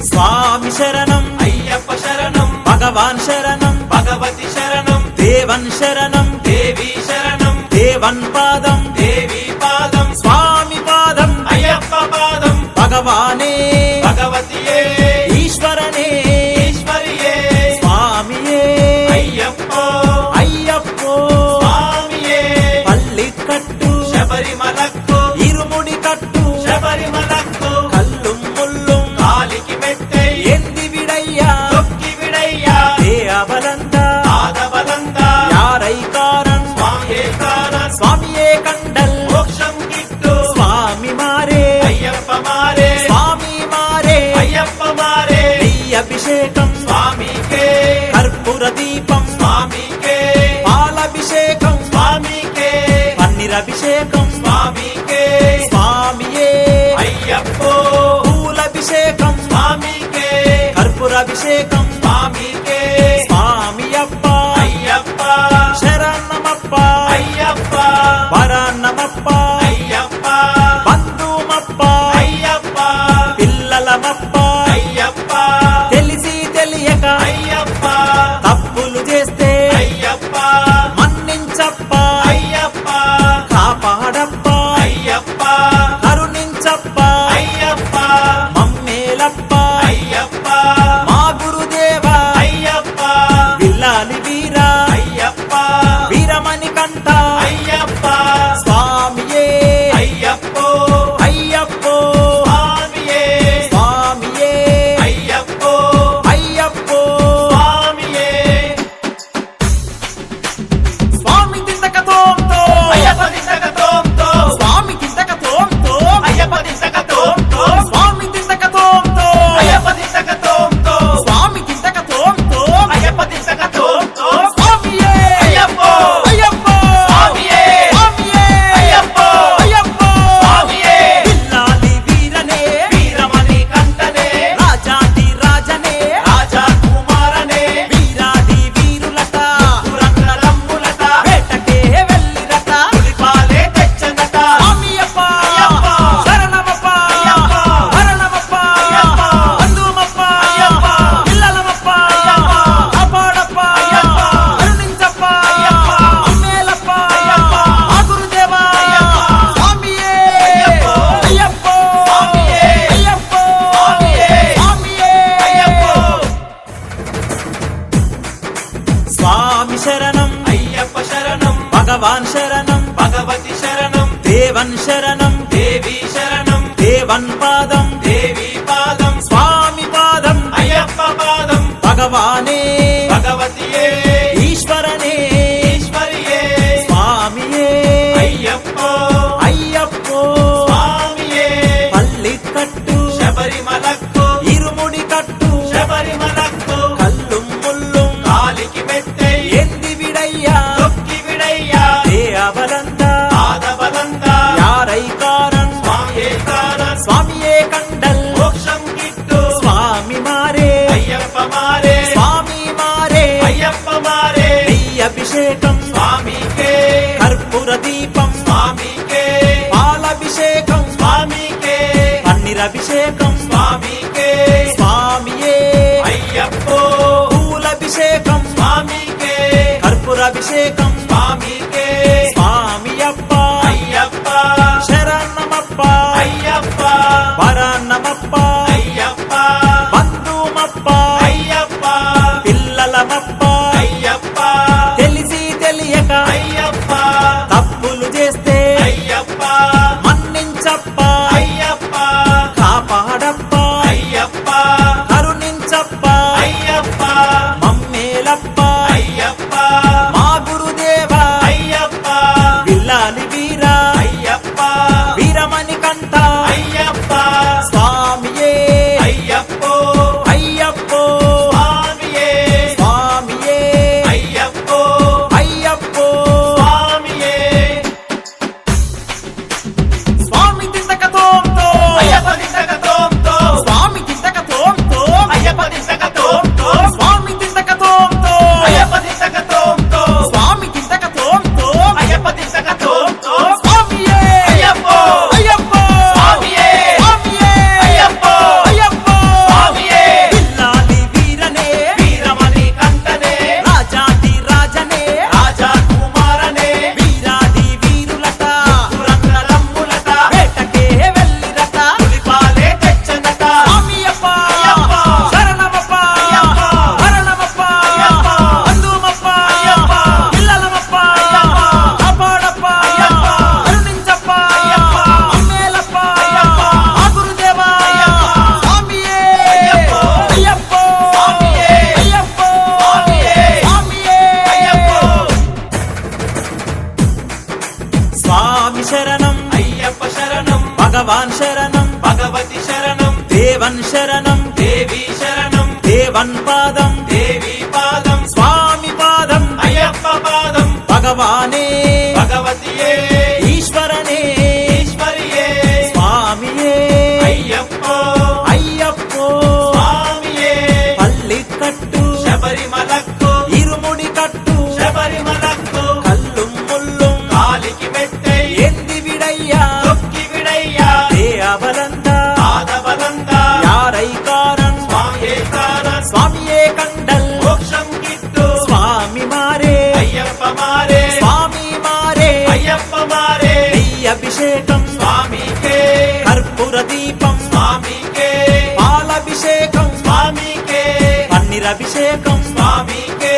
స్వామి శరణం అయ్యప్ప శరణం భగవాన్ శరణం భగవతి శరణం దేవన్ శరణం దేవి శరణం దేవన్ పాదం దేవి పాదం స్వామి పాదం అయ్యప్ప పాదం భగవానే భగవతియే ఈశ్వరనే ఈశ్వరియే స్వామియే అయ్యప్పో అయ్యప్పో స్వామియే పల్లికట్టు శబరిమలక్కు ఇరుముడి కట్టు శబరిమలక్కు కల్లుం ముల్లుం కాలికి మెట్టై ఎంది విడయ్యా తొక్కి విడయ్యా ఏ అబలంద ఆదబలంద యారైకారన్ స్వామియే కారన్ స్వామియే కండల్ మోక్షం గిట్టు స్వామి మారే అయ్యప్ప మారే స్వామి మారే అయ్యప్ప మారే అభిషేకం స్వామికే కర్పూర దీపం స్వామికే పాలభిషేకం స్వామికే పన్నీరభిషేకం స్వామికే స్వామియే అయ్యప్పో పూలభిషేకం స్వామికే కర్పూరాభిషేకం స్వామికే స్వామియప్ప అయ్యప్ప శరణమప్ప అయ్యప్ప వరన్నమప్ప అయ్యప్ప బంధుమప్ప అయ్యప్ప పిల్లలమప్ప అయ్యప్ప తెలిసి తెలియక అయ్యప్ప తప్పులు చేస్తే అయ్యప్ప మన్నించప్ప అయ్యప్ప కాపాడప్ప అయ్యప్ప కరుణించప్ప అయ్యప్ప మమ్మేలప్ప అయ్యప్ప మా గురుదేవా అయ్యప్ప విల్లాలి వీరా అయ్యప్ప వీరమణి కంట అయ్యప్ప స్వామియే అయ్యప్పో అయ్యప్పో స్వామియే స్వామియే అయ్యప్పో అయ్యప్పో స్వామియే స్వామి తిందకతోంతో అయ్యప్ప దిశకతోంతో స్వామి తిందకతోంతో అయ్యప్ప దిశకతోంతో స్వామి తిందకతోంతో అయ్యప్ప దిశకతోంతో స్వామి తిందకతోంతో అయ్యప్ప దిశకతోంతో స్వామియే అయ్యప్పో అయ్యప్పో స్వామియే స్వామియే అయ్యప్పో అయ్యప్పో స్వామియే విల్లాలి వీరనే వీరమణి కంటనే రాజాది రాజనే రాజా కుమారనే వీరాది వీరులట పురంగలమ్ములట వేటకే వెళ్ళిరట పులిపాలే తెచ్చనట స్వామియప్ప అయ్యప్ప శరణమప్ప అయ్యప్ప వరణమప్ప అయ్యప్ప బంధుమప్ప అయ్యప్ప పిల్లలమప్ప అయ్యప్ప కాపాడప్ప అయ్యప్ప కరుణించప్ప అయ్యప్ప అమ్మేలప్ప అయ్యప్ప మా గురుదేవా అయ్యప్ప స్వామియే అయ్యప్ప అయ్యప్పో స్వామియే అయ్యప్పో స్వామియే స్వామియే అయ్యప్పో స్వామి శరణం అయ్యప్ప శరణం భగవాన్ శరణం భగవతి శరణం దేవన్ శరణం దేవి శరణం దేవన్ పాదం దేవి పాదం స్వామి పాదం అయ్యప్ప పాదం భగవానే భగవతియే ఈశ్వరనే ఈశ్వరియే స్వామియే అయ్యప్పో అయ్యప్పో స్వామియే పల్లికట్టు శబరిమలక్కు ఇరుముడి కట్టు శబరిమలక్కు కల్లుం ముల్లుం కాలికి మెట్టై ఎంది విడయ్యా తొక్కి విడయ్యా ఏ అబలంద ఆదబలంద యారైకారన్ స్వామియే కారన్ స్వామియే కండల్ మోక్షం గిట్టు స్వామి మారే అయ్యప్ప మారే స్వామి మారే అయ్యప్ప మారే అభిషేకం స్వామికే కర్పూర దీపం స్వామికే పాలభిషేకం స్వామికే పన్నీరభిషేకం స్వామికే స్వామియే అయ్యప్పో పూలభిషేకం స్వామికే కర్పూరాభిషేకం స్వామికే స్వామియప్ప అయ్యప్ప శరణమప్ప అయ్యప్ప వరన్నమప్ప అయ్యప్ప బంధుమప్ప అయ్యప్ప పిల్లలమప్ప అయ్యప్ప తెలిసి తెలియక అయ్యప్ప తప్పులు చేస్తే అయ్యప్ప మన్నించప్ప అయ్యప్ప కాపాడప్ప అయ్యప్ప కరుణించప్ప అయ్యప్ప మమ్మేలప్ప అయ్యప్ప మా గురుదేవా అయ్యప్ప విల్లాలి వీరా అయ్యప్ప వీరమణి కంట అయ్యప్ప స్వామియే శరణం దేవి శరణం దేవన్ పాదం దేవి పాదం స్వామి పాదం అయ్యప్ప పాదం భగవానే భగవతియే ఈశ్వరనే ఈశ్వరియే స్వామియే అయ్యప్పో అయ్యప్పో స్వామియే పల్లికట్టు శబరిమలక్కు ఇరుముడి కట్టు శబరిమలక్కు కల్లుం ముల్లుం కాలికి మెట్టై ఎంది విడయ్యా తొక్కి విడయ్యా దేవలంద పాదబలంద యారైకారన్ స్వామియే కారన్ స్వామియే కండల్ మోక్షం గిట్టు స్వామి మారే అయ్యప్ప మారే స్వామి మారే అయ్యప్ప మారే అభిషేకం స్వామికే కర్పూర దీపం స్వామికే పాలభిషేకం స్వామికే పన్నీరభిషేకం స్వామికే